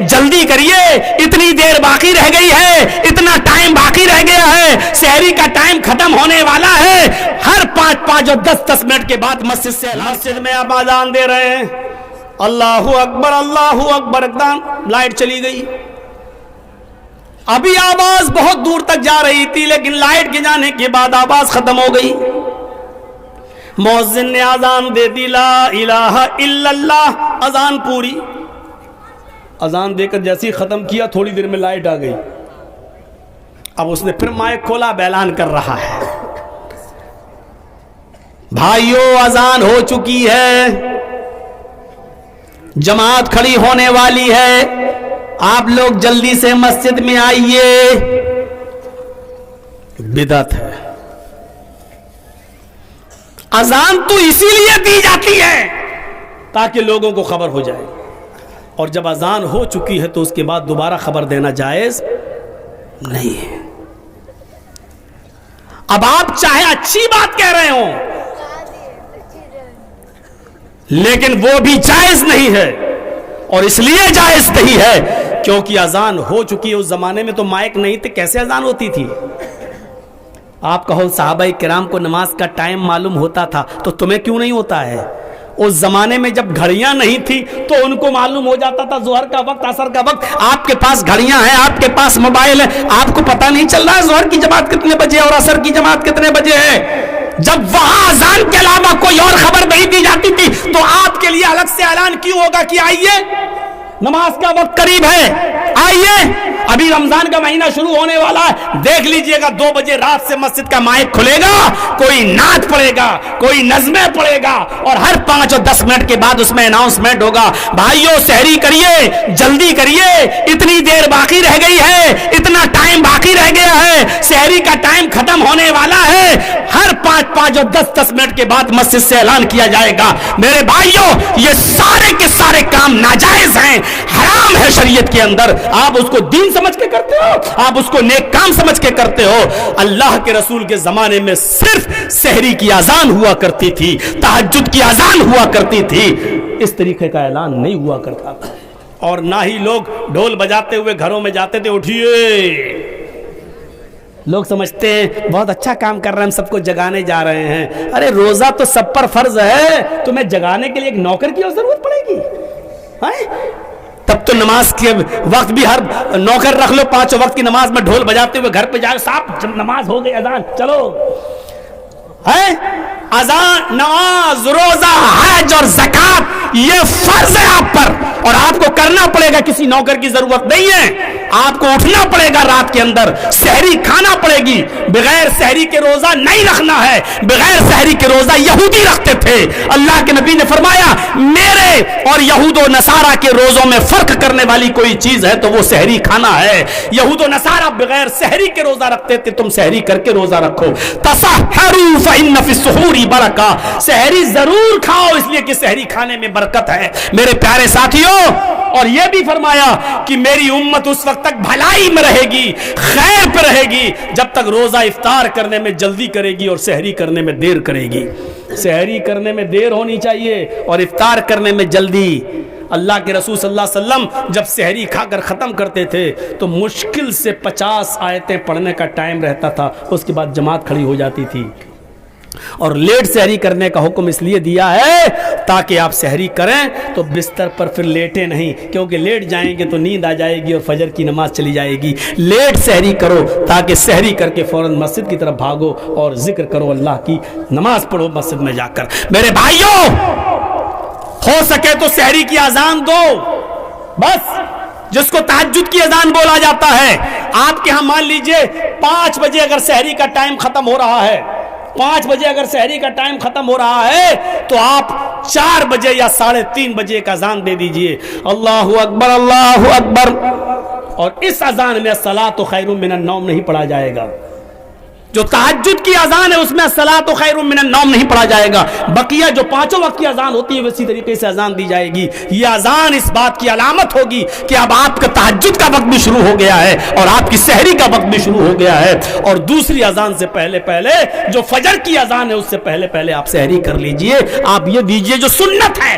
جلدی کریے، اتنی دیر باقی رہ گئی ہے، اتنا ٹائم باقی رہ گیا ہے، سحری کا ٹائم ختم ہونے والا ہے۔ ہر 5 اور 10 منٹ کے بعد مسجد میں اب اذان دے رہے ہیں، اللہ اکبر اللہ اکبر، لائٹ چلی گئی۔ ابھی آواز بہت دور تک جا رہی تھی، لیکن لائٹ کے جانے کے بعد آواز ختم ہو گئی۔ مؤذن نے اذان دے دی، لا الہ الا اللہ، اذان پوری۔ اذان دے کر جیسے ہی ختم کیا، تھوڑی دیر میں لائٹ آ گئی۔ اب اس نے پھر مائک کھولا، اعلان کر رہا ہے، بھائیو اذان ہو چکی ہے، جماعت کھڑی ہونے والی ہے، آپ لوگ جلدی سے مسجد میں آئیے۔ بدعت ہے۔ اذان تو اسی لیے دی جاتی ہے تاکہ لوگوں کو خبر ہو جائے، اور جب اذان ہو چکی ہے تو اس کے بعد دوبارہ خبر دینا جائز نہیں ہے۔ اب آپ چاہے اچھی بات کہہ رہے ہوں، لیکن وہ بھی جائز نہیں ہے، اور اس لیے جائز نہیں ہے کیونکہ اذان ہو چکی ہے۔ اس زمانے میں تو مائک نہیں تھے، کیسے اذان ہوتی تھی؟ آپ کہو صحابہ کرام کو نماز کا ٹائم معلوم ہوتا تھا، تو تمہیں کیوں نہیں ہوتا ہے؟ اس زمانے میں جب گھڑیاں نہیں تھی تو ان کو معلوم ہو جاتا تھا ظہر کا وقت، عصر کا وقت۔ آپ کے پاس گھڑیاں ہیں، آپ کے پاس موبائل ہے، آپ کو پتہ نہیں چل رہا ہے ظہر کی جماعت کتنے بجے اور عصر کی جماعت کتنے بجے ہے؟ جب وہاں اذان کے علاوہ کوئی اور خبر نہیں دی جاتی تھی تو آپ کے لیے الگ سے اعلان کیوں ہوگا کہ آئیے نماز کا وقت قریب ہے، آئیے ابھی رمضان کا مہینہ شروع ہونے والا ہے۔ دیکھ لیجئے گا 2 بجے رات سے مسجد کا مائک کھلے گا، کوئی نعت پڑھے گا، کوئی نظمیں پڑھے گا، اور ہر 5 اور 10 منٹ کے بعد اس میں اناؤنسمنٹ ہوگا، بھائیو سحری کریے، جلدی کریے، اتنی دیر باقی رہ گئی ہے، اتنا ٹائم باقی رہ گیا ہے، سحری کا ٹائم ختم ہونے والا ہے۔ ہر 5 اور 10 منٹ کے بعد مسجد سے اعلان کیا جائے گا۔ میرے بھائیو، یہ سارے کے سارے کام ناجائز ہیں، حرام ہے شریعت کے اندر۔ آپ اس کو دین سمجھ کے کرتے ہو، آپ اس کو نیک کام سمجھ کے کرتے ہو۔ اللہ کے رسول کے زمانے میں صرف سحری کی اذان ہوا کرتی تھی، تہجد کی اذان ہوا کرتی تھی، اس طریقے کا اعلان نہیں ہوا کرتا تھا۔ اور نہ ہی لوگ ڈھول بجاتے ہوئے گھروں میں جاتے تھے، اٹھیے۔ لوگ سمجھتے ہیں بہت اچھا کام کر رہے ہیں، ہم سب کو جگانے جا رہے ہیں۔ ارے روزہ تو سب پر فرض ہے، تمہیں جگانے کے لیے ایک نوکر کی ضرورت پڑے گی؟ تب تو نماز کے وقت بھی ہر نوکر رکھ لو، 5 وقت کی نماز میں ڈھول بجاتے ہوئے گھر پہ جا کے صاحب نماز ہو گئی، اذان چلو ہے۔ اذان، نماز، روزہ، حج اور زکات یہ فرض ہے آپ پر، اور آپ کو کرنا پڑے گا، کسی نوکر کی ضرورت نہیں ہے۔ آپ کو اٹھنا پڑے گا رات کے اندر، سحری کھانا پڑے گی، بغیر سحری کے روزہ نہیں رکھنا ہے۔ بغیر سحری کے روزہ یہودی رکھتے تھے، اللہ کے نبی نے فرمایا میرے اور یہود و نصارہ کے روزوں میں فرق کرنے والی کوئی چیز ہے تو وہ سحری کھانا ہے۔ یہود و نصارہ بغیر سحری کے روزہ رکھتے تھے، تم سحری کر کے روزہ رکھو۔ تسحروا فإن فی السحور برکہ، سحری ضرور کھاؤ اس لیے کہ سحری کھانے میں برکت ہے۔ میرے پیارے ساتھیوں، اور یہ بھی فرمایا کہ میری امت اس وقت تک بھلائی میں رہے گی، خیر پہ رہے گی، جب تک روزہ افطار کرنے میں جلدی کرے گی اور سحری کرنے میں دیر کرے گی۔ سحری کرنے میں دیر ہونی چاہیے اور افطار کرنے میں جلدی۔ اللہ کے رسول صلی اللہ علیہ وسلم جب سحری کھا کر ختم کرتے تھے تو مشکل سے 50 آیتیں پڑھنے کا ٹائم رہتا تھا، اس کے بعد جماعت کھڑی ہو جاتی تھی۔ اور لیٹ سحری کرنے کا حکم اس لیے دیا ہے تاکہ آپ سحری کریں تو بستر پر پھر لیٹے نہیں، کیونکہ لیٹ جائیں گے تو نیند آ جائے گی اور فجر کی نماز چلی جائے گی۔ لیٹ سحری کرو تاکہ سحری کر کے فوراً مسجد کی طرف بھاگو اور ذکر کرو، اللہ کی نماز پڑھو مسجد میں جا کر۔ میرے بھائیوں، ہو سکے تو سحری کی اذان دو، بس جس کو تہجد کی اذان بولا جاتا ہے۔ آپ کے ہاں مان لیجئے 5 بجے اگر سحری کا ٹائم ختم ہو رہا ہے، 5 بجے اگر سحری کا ٹائم ختم ہو رہا ہے تو آپ 4 بجے یا 3:30 بجے کا اذان دے دیجئے، اللہ اکبر اللہ اکبر، اور اس اذان میں الصلاۃ خیر من النوم نہیں پڑھا جائے گا۔ جو تہجد کی اذان ہے اس میں الصلاۃ خیر من النوم نہیں پڑھا جائے گا، بقیہ جو 5 وقت کی اذان ہوتی ہے اسی طریقے سے اذان دی جائے گی۔ یہ اذان اس بات کی علامت ہوگی کہ اب آپ کا تہجد کا وقت بھی شروع ہو گیا ہے اور آپ کی سحری کا وقت بھی شروع ہو گیا ہے۔ اور دوسری اذان سے پہلے پہلے جو فجر کی اذان ہے اس سے پہلے پہلے آپ سحری کر لیجئے۔ آپ یہ دیجئے جو سنت ہے،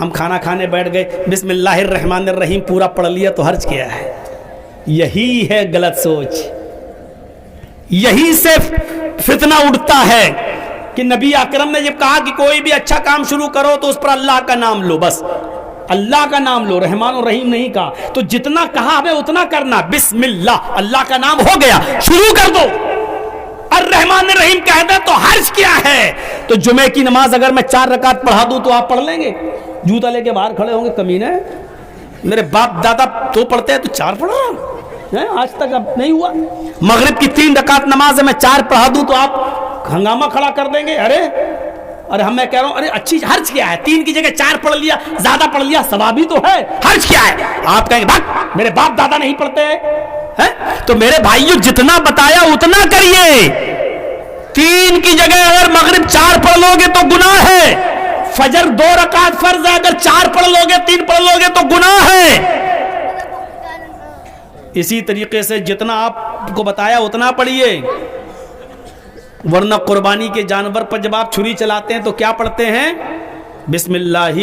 ہم کھانا کھانے بیٹھ گئے, بسم اللہ الرحمن الرحیم پورا پڑھ لیا تو حرج کیا ہے. یہی ہے غلط سوچ, یہی سے فتنہ اٹھتا ہے کہ نبی اکرم نے جب کہا کہ کوئی بھی اچھا کام شروع کرو تو اس پر اللہ کا نام لو, بس اللہ کا نام لو, رحمان و رحیم نہیں کہا. تو جتنا کہا ہمیں اتنا کرنا. بسم اللہ, اللہ کا نام ہو گیا, شروع کر دو. الرحمن الرحیم کہہ دے تو حرج کیا ہے. تو جمعے کی نماز اگر میں 4 رکعت پڑھا دوں تو آپ پڑھ لیں گے؟ جوتا لے کے باہر کھڑے ہوں گے, کمینے میرے باپ دادا تو پڑھتے ہیں تو 4 پڑھ رہا ہوں, آج تک اب نہیں ہوا. مغرب کی 3 رکعت نماز ہے, میں 4 پڑھا دوں تو آپ ہنگامہ کھڑا کر دیں گے. ارے ہم میں کہہ رہا ہوں, ارے اچھی حرج کیا ہے, 3 کی جگہ 4 پڑھ لیا, زیادہ پڑھ لیا, ثواب ہی تو ہے, حرج کیا ہے. آپ کہیں گے بھاگ میرے باپ دادا نہیں پڑھتے ہیں. تو میرے بھائیو جتنا بتایا اتنا کریے. 3 کی جگہ اگر مغرب 4 پڑھ لو گے تو گناہ ہے. فجر 2 رکعت فرض ہے, اگر 4 پڑھ لو گے 3 پڑھ لو گے تو گناہ ہے. اسی طریقے سے جتنا آپ کو بتایا اتنا پڑھیے, ورنہ قربانی کے جانور پر جب آپ چھری چلاتے ہیں تو کیا پڑھتے ہیں؟ بسم اللہ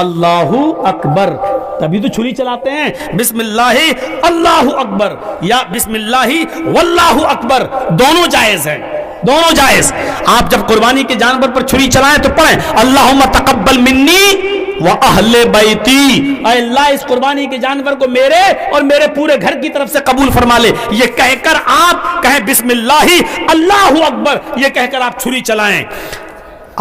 اللہ اکبر, تبھی تو چھری چلاتے ہیں. بسم اللہ اللہ اکبر یا بسم اللہ واللہ اکبر, دونوں جائز ہیں, دونوں جائز. آپ جب قربانی کے جانور پر چھری چلائیں تو پڑھیں اللہم تقبل منی وَأَهْلِ بَيْتِي, اے اللہ اس قربانی کے جانور کو میرے اور میرے پورے گھر کی طرف سے قبول فرما لے. یہ کہہ کر آپ کہیں بسم اللہ اللہ اکبر, یہ کہہ کر آپ چھری چلائیں.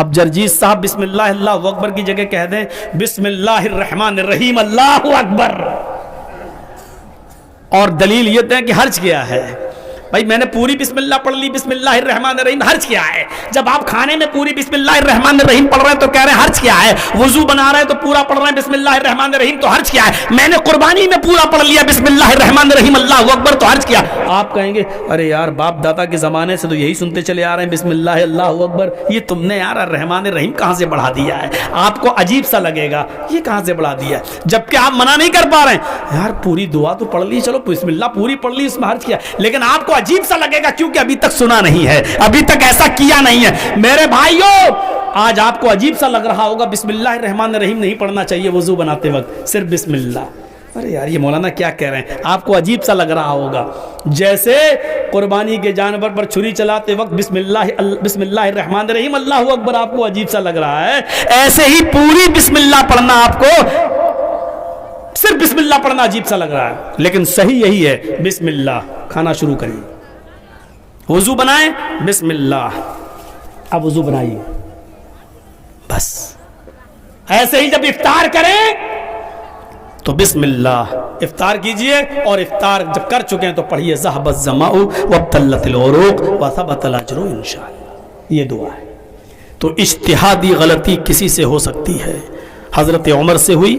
اب جرجیت صاحب بسم اللہ اللہ اکبر کی جگہ کہہ دیں بسم اللہ الرحمن الرحیم اللہ اکبر, اور دلیل یہ دیں کہ حرج کیا ہے. بھائی میں نے پوری بسم اللہ پڑھ لی, بسم اللہ الرحمن الرحیم, حرج کیا ہے. جب آپ کھانے میں پوری بسم اللہ الرحمن الرحیم پڑھ رہے ہیں تو کہہ رہے ہیں حرج کیا ہے. وضو بنا رہے ہیں تو پورا پڑھ رہے ہیں بسم اللہ الرحمن الرحیم تو حرج کیا ہے. میں نے قربانی میں پورا پڑھ لیا بسم اللہ الرحمن الرحیم اللہ اکبر تو حرج کیا. آپ کہیں گے ارے یار باپ دادا کے زمانے سے تو یہی سنتے چلے آ رہے ہیں بسم اللہ اللہ اکبر, یہ تم نے یار الرحمن الرحیم کہاں سے بڑھا دیا ہے. آپ کو عجیب سا لگے گا یہ کہاں سے بڑھا دیا ہے, جبکہ آپ منع نہیں کر پا رہے ہیں. یار پوری دعا تو پڑھ لی, چلو بسم اللہ پوری پڑھ لی, اس میں حرج کیا. لیکن آپ کو عجیب سا لگے گا کیونکہ ابھی تک سنا نہیں ہے, ابھی تک ایسا کیا نہیں ہے. میرے بھائیوں آج آپ کو عجیب سا لگ رہا ہوگا بسم اللہ الرحمن الرحیم نہیں پڑھنا چاہیے وضو بناتے وقت, صرف بسم اللہ. ارے یار یہ مولانا کیا کہہ رہے ہیں, آپ کو عجیب سا لگ رہا ہوگا. جیسے قربانی کے جانور پر چھری چلاتے وقت بسم اللہ الرحمن الرحیم اللہ اکبر آپ کو عجیب سا لگ رہا ہے, ایسے ہی پوری بسم اللہ پڑھنا آپ کو صرف بسم اللہ پڑھنا عجیب سا لگ رہا ہے. لیکن صحیح یہی ہے, بسم اللہ. کھانا شروع کریے, وضو بنائیں بسم اللہ, اب وضو بنائیے بس. ایسے ہی جب افطار کریں تو بسم اللہ افطار کیجئے, اور افطار جب کر چکے ہیں تو پڑھیے ذهب الظمأ وابتلت العروق وثبت الاجر انشاءاللہ. یہ دعا ہے. تو اجتہادی غلطی کسی سے ہو سکتی ہے. حضرت عمر سے ہوئی,